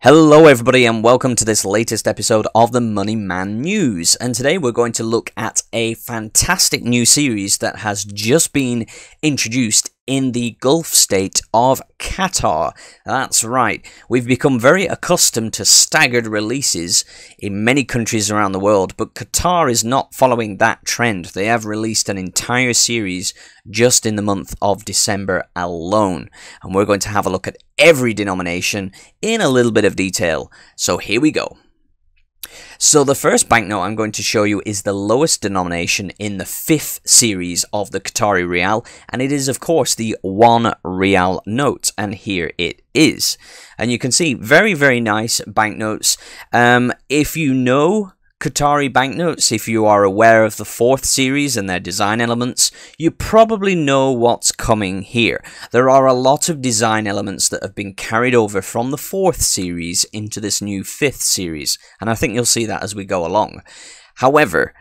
Hello everybody and welcome to this latest episode of the Money Man News, and today we're going to look at a fantastic new series that has just been introduced in the Gulf state of Qatar. That's right, we've become very accustomed to staggered releases in many countries around the world, but Qatar is not following that trend. They have released an entire series just in the month of December alone, and we're going to have a look at every denomination in a little bit of detail. So here we go. So the first banknote I'm going to show you is the lowest denomination in the 5th series of the Qatari Riyal, and it is of course the 1 Riyal note, and here it is. And you can see very nice banknotes. If you know Qatari banknotes, if you are aware of the 4th series and their design elements, you probably know what's coming here. There are a lot of design elements that have been carried over from the 4th series into this new 5th series, and I think you'll see that as we go along. However,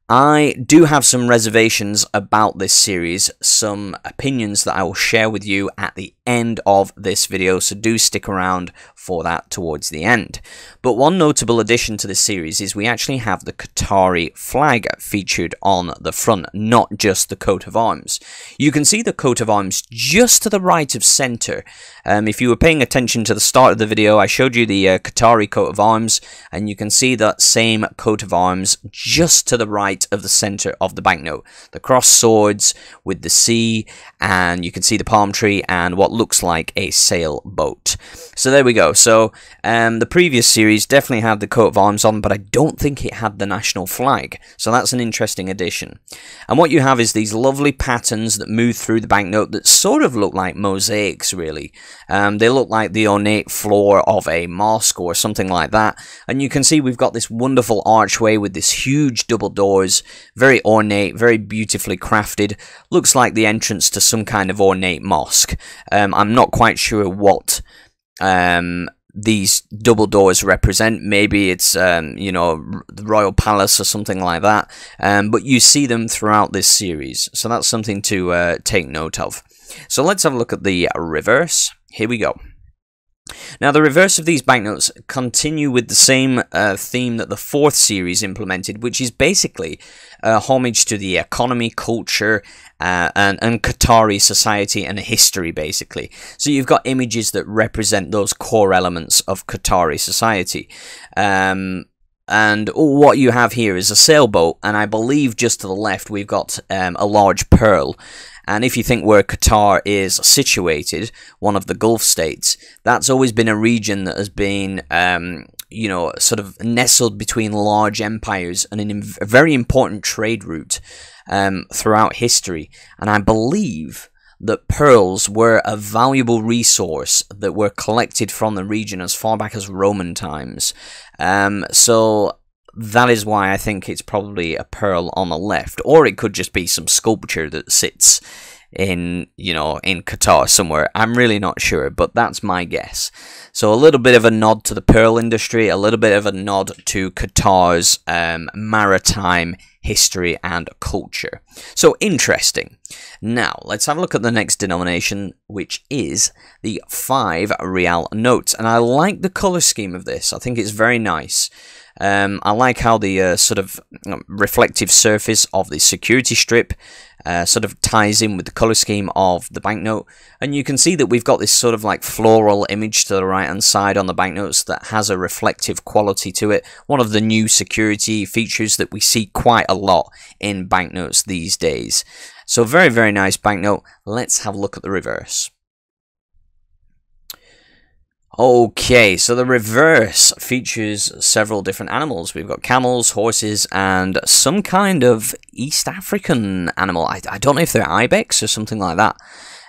I do have some reservations about this series, some opinions that I will share with you at the end of this video, so do stick around for that towards the end. But one notable addition to this series is we actually have the Qatari flag featured on the front, not just the coat of arms. You can see the coat of arms just to the right of center. If you were paying attention to the start of the video, I showed you the Qatari coat of arms, and you can see that same coat of arms just to the right of the center of the banknote. The crossed swords with the sea, and you can see the palm tree and what looks like a sailboat. So there we go. So the previous series definitely had the coat of arms on, but I don't think it had the national flag. So that's an interesting addition. And what you have is these lovely patterns that move through the banknote that sort of look like mosaics, really. They look like the ornate floor of a mosque or something like that. And you can see we've got this wonderful archway with this huge double doors, very ornate, very beautifully crafted. Looks like the entrance to some kind of ornate mosque. I'm not quite sure what these double doors represent. Maybe it's you know, the royal palace or something like that, but you see them throughout this series, so that's something to take note of. So let's have a look at the reverse. Here we go. Now, the reverse of these banknotes continue with the same theme that the 4th series implemented, which is basically homage to the economy, culture, and Qatari society and history, basically. So you've got images that represent those core elements of Qatari society. And what you have here is a sailboat, and I believe just to the left we've got a large pearl. And if you think where Qatar is situated, one of the Gulf states, that's always been a region that has been, you know, sort of nestled between large empires and a very important trade route throughout history. And I believe that pearls were a valuable resource that were collected from the region as far back as Roman times. So that is why I think it's probably a pearl on the left, or it could just be some sculpture that sits in, you know, in Qatar somewhere. I'm really not sure, but that's my guess. So a little bit of a nod to the pearl industry, a little bit of a nod to Qatar's maritime history and culture. So interesting. Now let's have a look at the next denomination, which is the 5 Riyal notes, and I like the color scheme of this. I think it's very nice. I like how the sort of reflective surface of the security strip sort of ties in with the color scheme of the banknote, and you can see that we've got this sort of like floral image to the right hand side on the banknotes that has a reflective quality to it. One of the new security features that we see quite a lot in banknotes these days. So very nice banknote. Let's have a look at the reverse. Okay, so the reverse features several different animals. We've got camels, horses, and some kind of East African animal. I don't know if they're ibex or something like that.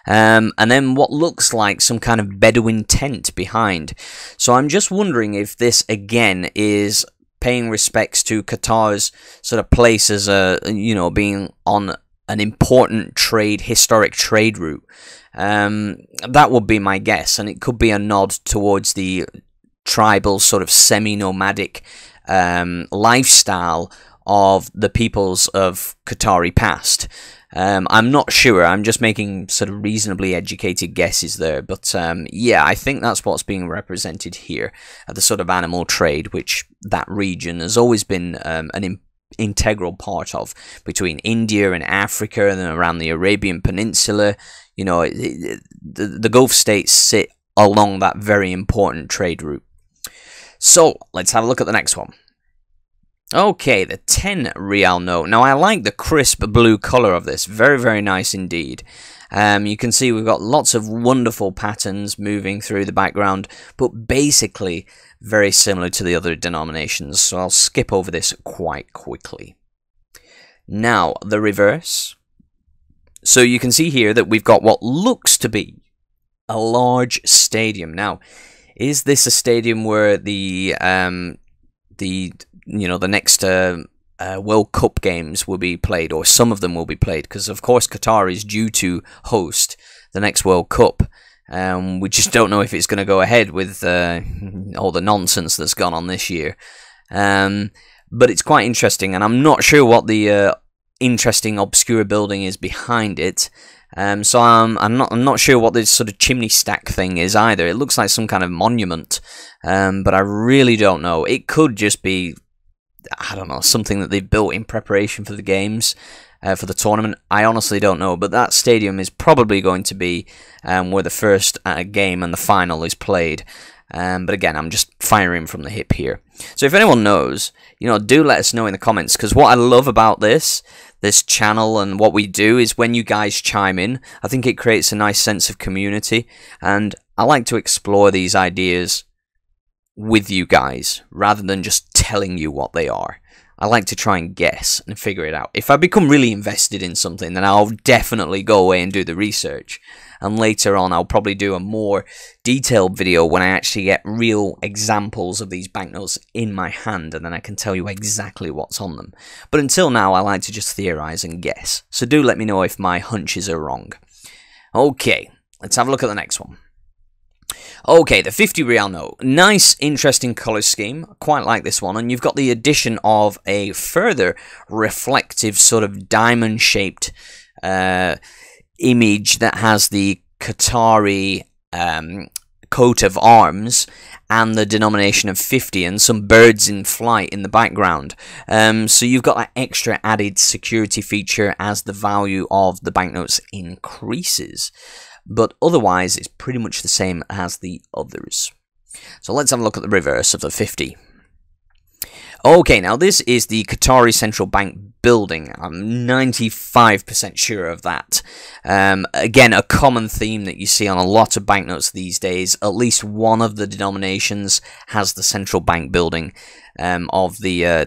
And then what looks like some kind of Bedouin tent behind. So I'm just wondering if this, again, is paying respects to Qatar's sort of place as a, you know, being on an important trade, historic trade route. That would be my guess, and it could be a nod towards the tribal sort of semi-nomadic lifestyle of the peoples of Qatari past. I'm not sure. I'm just making sort of reasonably educated guesses there. But yeah, I think that's what's being represented here. The sort of animal trade, which that region has always been an integral part of, between India and Africa and then around the Arabian Peninsula. You know, the Gulf states sit along that very important trade route. So let's have a look at the next one. Okay, the 10 Riyal note. Now I like the crisp blue color of this. Very, very nice indeed. You can see we've got lots of wonderful patterns moving through the background, but basically very similar to the other denominations. So I'll skip over this quite quickly. Now, the reverse. So you can see here that we've got what looks to be a large stadium. Now, is this a stadium where the next World Cup games will be played, or some of them will be played? Because of course Qatar is due to host the next World Cup. We just don't know if it's going to go ahead with all the nonsense that's gone on this year. But it's quite interesting, and I'm not sure what the interesting obscure building is behind it. So I'm not sure what this sort of chimney stack thing is either. It looks like some kind of monument, but I really don't know. It could just be, I don't know, something that they've built in preparation for the games, for the tournament. I honestly don't know, but that stadium is probably going to be where the first game and the final is played. But again, I'm just firing from the hip here. So if anyone knows, do let us know in the comments, because what I love about this channel and what we do is when you guys chime in, I think it creates a nice sense of community, and I like to explore these ideas with you guys rather than just telling you what they are. I like to try and guess and figure it out. If I become really invested in something, then I'll definitely go away and do the research. And later on, I'll probably do a more detailed video when I actually get real examples of these banknotes in my hand, and then I can tell you exactly what's on them. But until now, I like to just theorize and guess. So do let me know if my hunches are wrong. Okay, let's have a look at the next one. Okay, the 50 Riyal note. Nice, interesting colour scheme. Quite like this one. And you've got the addition of a further reflective sort of diamond-shaped image that has the Qatari coat of arms and the denomination of 50 and some birds in flight in the background. So you've got that extra added security feature as the value of the banknotes increases. But otherwise, it's pretty much the same as the others. So let's have a look at the reverse of the 50. Okay, now this is the Qatari Central Bank building. I'm 95% sure of that. Again, a common theme that you see on a lot of banknotes these days. At least one of the denominations has the central bank building of the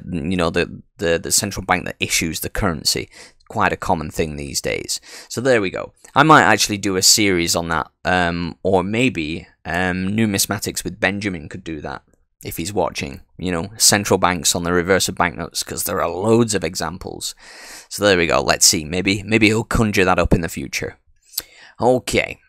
the central bank that issues the currency. Quite a common thing these days. So there we go. I might actually do a series on that, or maybe Numismatics with Benjamin could do that if he's watching. Central banks on the reverse of banknotes, because there are loads of examples. So there we go. Let's see. Maybe he'll conjure that up in the future. Okay.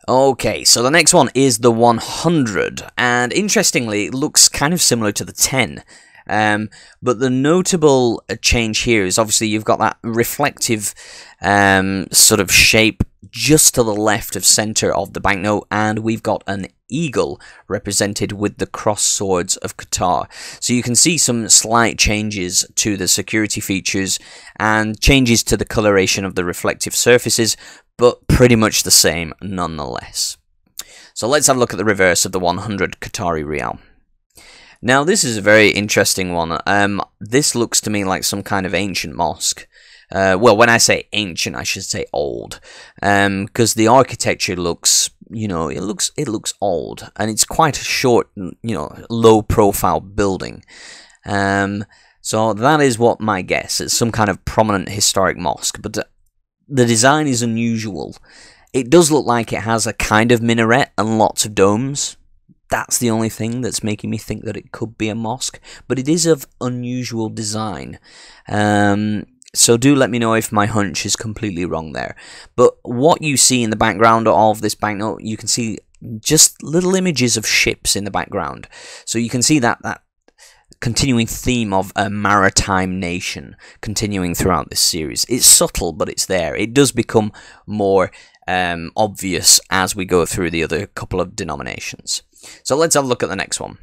Okay, so the next one is the 100, and interestingly, it looks kind of similar to the 10. But the notable change here is obviously you've got that reflective sort of shape just to the left of center of the banknote, and we've got an eagle represented with the cross swords of Qatar. So you can see some slight changes to the security features and changes to the coloration of the reflective surfaces, but pretty much the same nonetheless. So let's have a look at the reverse of the 100 Qatari Riyal. Now this is a very interesting one. This looks to me like some kind of ancient mosque. Well, when I say ancient, I should say old, because the architecture looks, it looks old, and it's quite a short, low-profile building. So that is what my guess. It's some kind of prominent historic mosque, but the design is unusual. It does look like it has a kind of minaret and lots of domes. That's the only thing that's making me think that it could be a mosque, but it is of unusual design. So do let me know if my hunch is completely wrong there. But what you see in the background of this banknote, you can see just little images of ships in the background. So you can see that continuing theme of a maritime nation continuing throughout this series. It's subtle, but it's there. It does become more obvious as we go through the other couple of denominations. So let's have a look at the next one.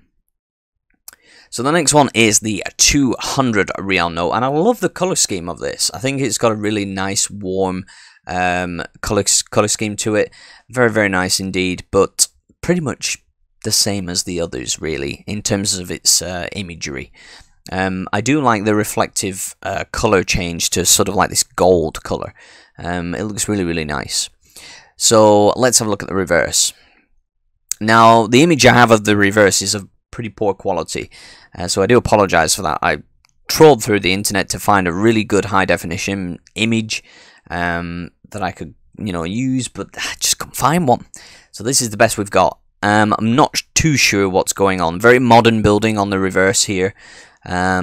So the next one is the 200 Riyal note, and I love the color scheme of this. I think it's got a really nice, warm color scheme to it. Very, very nice indeed, but pretty much the same as the others, really, in terms of its imagery. I do like the reflective color change to sort of like this gold color. It looks really, really nice. So let's have a look at the reverse. Now, the image I have of the reverse is of pretty poor quality, so I do apologize for that. I trawled through the internet to find a really good high definition image that I could, use, but I just couldn't find one. So this is the best we've got. I'm not too sure what's going on. Very modern building on the reverse here. I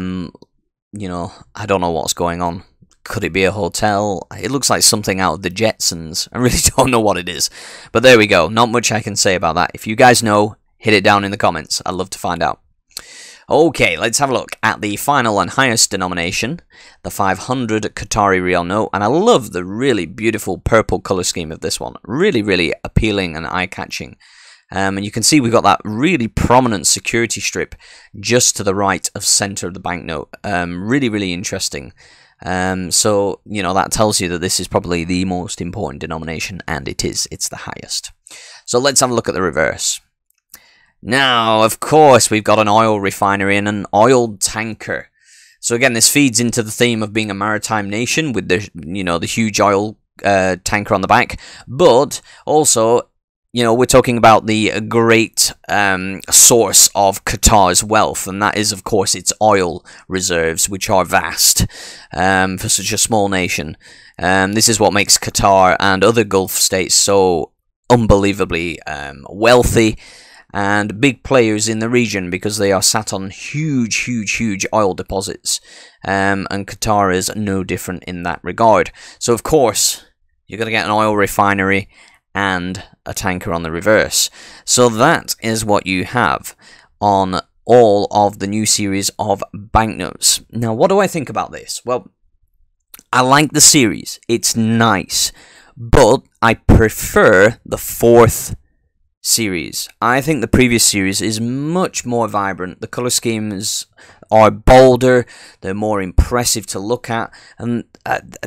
don't know what's going on. Could it be a hotel? It looks like something out of the Jetsons. I really don't know what it is. But there we go. Not much I can say about that. If you guys know, hit it down in the comments. I'd love to find out. Okay, let's have a look at the final and highest denomination, the 500 Qatari Riyal note. And I love the really beautiful purple color scheme of this one. Really, really appealing and eye-catching. And you can see we've got that really prominent security strip just to the right of center of the banknote. Really, really interesting. So, that tells you that this is probably the most important denomination, and it is. It's the highest. So let's have a look at the reverse. Now, of course, we've got an oil refinery and an oil tanker. So again, this feeds into the theme of being a maritime nation with the, the huge oil tanker on the back. But also, we're talking about the great source of Qatar's wealth, and that is, of course, its oil reserves, which are vast for such a small nation. This is what makes Qatar and other Gulf states so unbelievably wealthy and big players in the region, because they are sat on huge, huge, huge oil deposits. And Qatar is no different in that regard. So, of course, you're going to get an oil refinery and a tanker on the reverse. So that is what you have on all of the new series of banknotes. Now, what do I think about this? Well, I like the series. It's nice. But I prefer the 4th series. I think the previous series is much more vibrant. The color schemes are bolder. They're more impressive to look at. And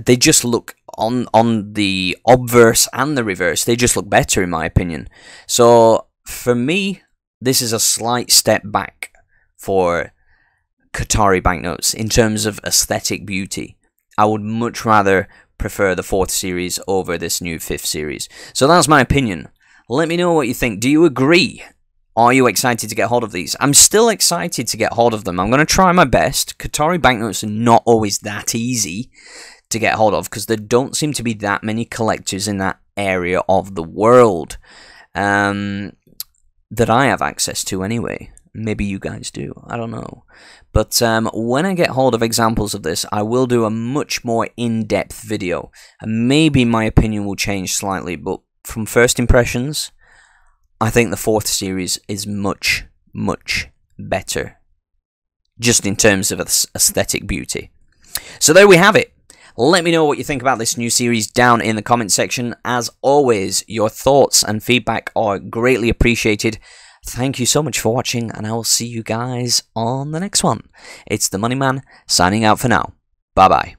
they just look on the obverse and the reverse, they just look better in my opinion. So for me, this is a slight step back for Qatari banknotes in terms of aesthetic beauty. I would much rather prefer the 4th series over this new 5th series. So that's my opinion. Let me know what you think. Do you agree? Are you excited to get hold of these? I'm still excited to get hold of them. I'm going to try my best. Qatari banknotes are not always that easy to get hold of, because there don't seem to be that many collectors in that area of the world that I have access to anyway. Maybe you guys do, I don't know. But when I get hold of examples of this, I will do a much more in-depth video, and maybe my opinion will change slightly, but from first impressions, I think the 4th series is much, much better, just in terms of aesthetic beauty. So there we have it. Let me know what you think about this new series down in the comment section. As always, your thoughts and feedback are greatly appreciated. Thank you so much for watching, and I will see you guys on the next one. It's the Money Man signing out for now. Bye-bye.